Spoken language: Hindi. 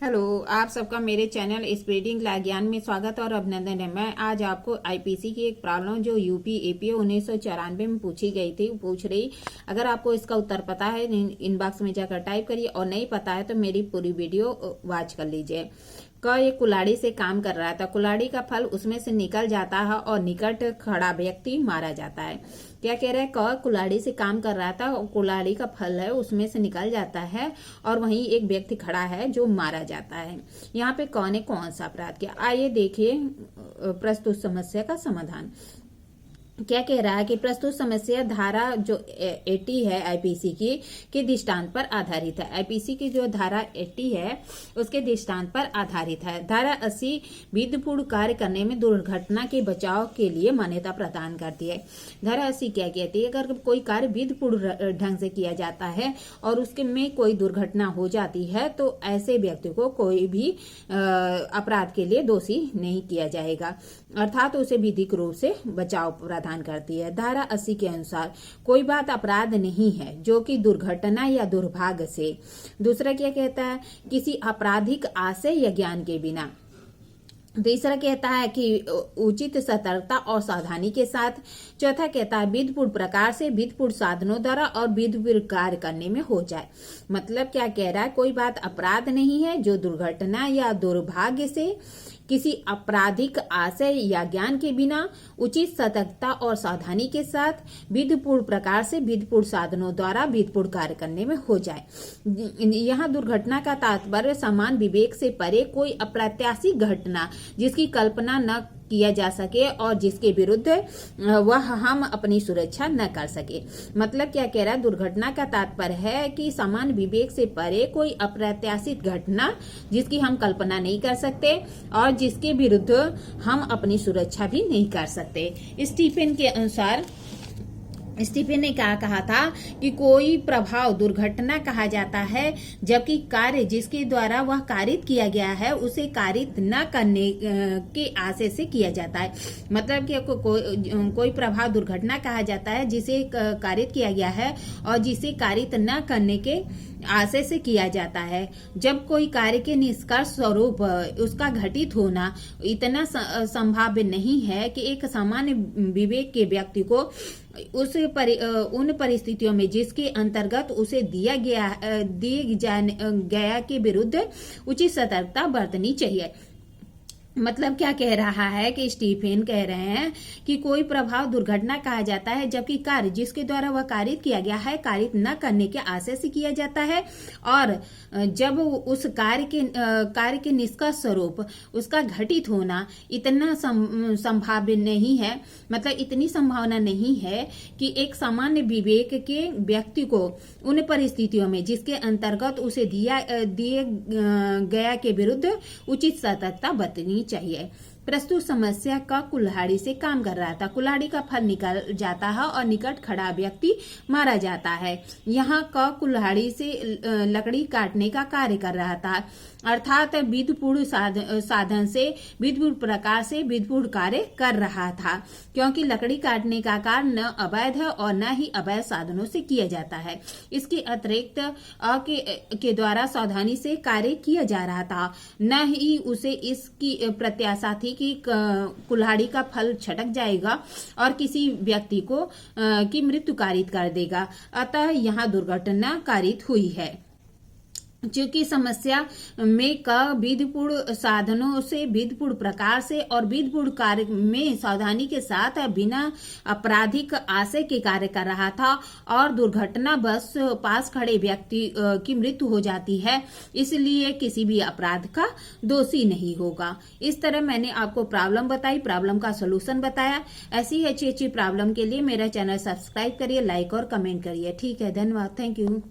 हेलो, आप सबका मेरे चैनल स्पीडिंग ला ज्ञान में स्वागत और अभिनंदन है। मैं आज आपको आईपीसी की एक प्रॉब्लम जो यूपी एपीए 1994 में पूछी गई थी पूछ रही। अगर आपको इसका उत्तर पता है इनबॉक्स में जाकर टाइप करिए और नहीं पता है तो मेरी पूरी वीडियो वॉच कर लीजिए। एक कुल्हाड़ी से काम कर रहा था। कुल्हाड़ी का फल उसमें से निकल जाता है और निकट खड़ा व्यक्ति मारा जाता है। क्या कह रहा है? कुल्हाड़ी से काम कर रहा था, कुल्हाड़ी का फल है उसमें से निकल जाता है और वहीं एक व्यक्ति खड़ा है जो मारा जाता है। यहाँ पे कौन सा अपराध किया? आइए देखिए प्रस्तुत समस्या का समाधान। क्या कह रहा है कि प्रस्तुत समस्या धारा जो 80 है आईपीसी की के दृष्टांत पर आधारित है। आईपीसी की जो धारा 80 है उसके दृष्टांत पर आधारित है। धारा 80 विधिपूर्ण कार्य करने में दुर्घटना के बचाव के लिए मान्यता प्रदान करती है। धारा 80 क्या कहती है? अगर कोई कार्य विधिपूर्ण ढंग से किया जाता है और उसके में कोई दुर्घटना हो जाती है तो ऐसे व्यक्ति को कोई भी अपराध के लिए दोषी नहीं किया जाएगा, अर्थात उसे विधिक रूप से बचाव प्रदान करती है। धारा 80 के अनुसार कोई बात अपराध नहीं है जो कि दुर्घटना या दुर्भाग्य से। दूसरा क्या कहता है? किसी आपराधिक आशय या ज्ञान के बिना। तीसरा कहता है कि उचित सतर्कता और सावधानी के साथ। चौथा कहता है विधिपूर्ण प्रकार से, विधिपूर्ण साधनों द्वारा और विधिपूर्ण कार्य करने में हो जाए। मतलब क्या कह रहा है? कोई बात अपराध नहीं है जो दुर्घटना या दुर्भाग्य से, किसी आपराधिक आशय या ज्ञान के बिना, उचित सतर्कता और सावधानी के साथ, विधिपूर्ण प्रकार से, विधिपूर्ण साधनों द्वारा विधिपूर्ण कार्य करने में हो जाए। यहाँ दुर्घटना का तात्पर्य समान विवेक से परे कोई अप्रत्याशित घटना जिसकी कल्पना न किया जा सके और जिसके विरुद्ध वह हम अपनी सुरक्षा न कर सके। मतलब क्या कह रहा है? दुर्घटना का तात्पर्य है कि समान विवेक से परे कोई अप्रत्याशित घटना जिसकी हम कल्पना नहीं कर सकते और जिसके विरुद्ध हम अपनी सुरक्षा भी नहीं कर सकते। स्टीफन के अनुसार, स्टीफन ने क्या कहा था कि कोई प्रभाव दुर्घटना कहा जाता है जबकि कार्य जिसके द्वारा वह कारित किया गया है उसे कारित न करने के आशय से किया जाता है। मतलब कि कोई प्रभाव दुर्घटना कहा जाता है जिसे कारित किया गया है और जिसे कारित न करने के आशय से किया जाता है। जब कोई कार्य के निष्कर्ष स्वरूप उसका घटित होना इतना संभाव्य नहीं है कि एक सामान्य विवेक के व्यक्ति को उन परिस्थितियों में जिसके अंतर्गत उसे दिए गया के विरुद्ध उचित सतर्कता बरतनी चाहिए। मतलब क्या कह रहा है कि स्टीफन कह रहे हैं कि कोई प्रभाव दुर्घटना कहा जाता है जबकि कार्य जिसके द्वारा वह कारित किया गया है कारित न करने के आशय से किया जाता है और जब उस कार्य के निष्कर्ष स्वरूप उसका घटित होना इतना संभाव्य नहीं है, मतलब इतनी संभावना नहीं है कि एक सामान्य विवेक के व्यक्ति को उन परिस्थितियों में जिसके अंतर्गत उसे दिए गया के विरुद्ध उचित सतर्कता बरतनी चाहिए। प्रस्तुत समस्या का कुल्हाड़ी से काम कर रहा था। कुल्हाड़ी का फल निकल जाता है और निकट खड़ा व्यक्ति मारा जाता है। यहाँ का कुल्हाड़ी से लकड़ी काटने का कार्य कर रहा था, अर्थात विधिपूर्ण साधन से, विधिपूर्ण प्रकार से विधिपूर्ण कार्य कर रहा था, क्योंकि लकड़ी काटने का कार्य न अवैध है और न ही अवैध साधनों से किया जाता है। इसके अतिरिक्त के द्वारा सावधानी से कार्य किया जा रहा था, न ही उसे इसकी प्रत्याशा थी कि कुल्हाड़ी का फल छटक जाएगा और किसी व्यक्ति को की मृत्यु कारित कर देगा। अतः यहाँ दुर्घटना कारित हुई है। चूंकि समस्या में विधिपूर्ण साधनों से, विधिपूर्ण प्रकार से और विधिपूर्ण कार्य में सावधानी के साथ बिना आपराधिक आशय के कार्य कर रहा था और दुर्घटना बस पास खड़े व्यक्ति की मृत्यु हो जाती है, इसलिए किसी भी अपराध का दोषी नहीं होगा। इस तरह मैंने आपको प्रॉब्लम बताई, प्रॉब्लम का सोल्यूशन बताया। ऐसी अच्छी अच्छी प्रॉब्लम के लिए मेरा चैनल सब्सक्राइब करिए, लाइक और कमेंट करिए। ठीक है, धन्यवाद, थैंक यू।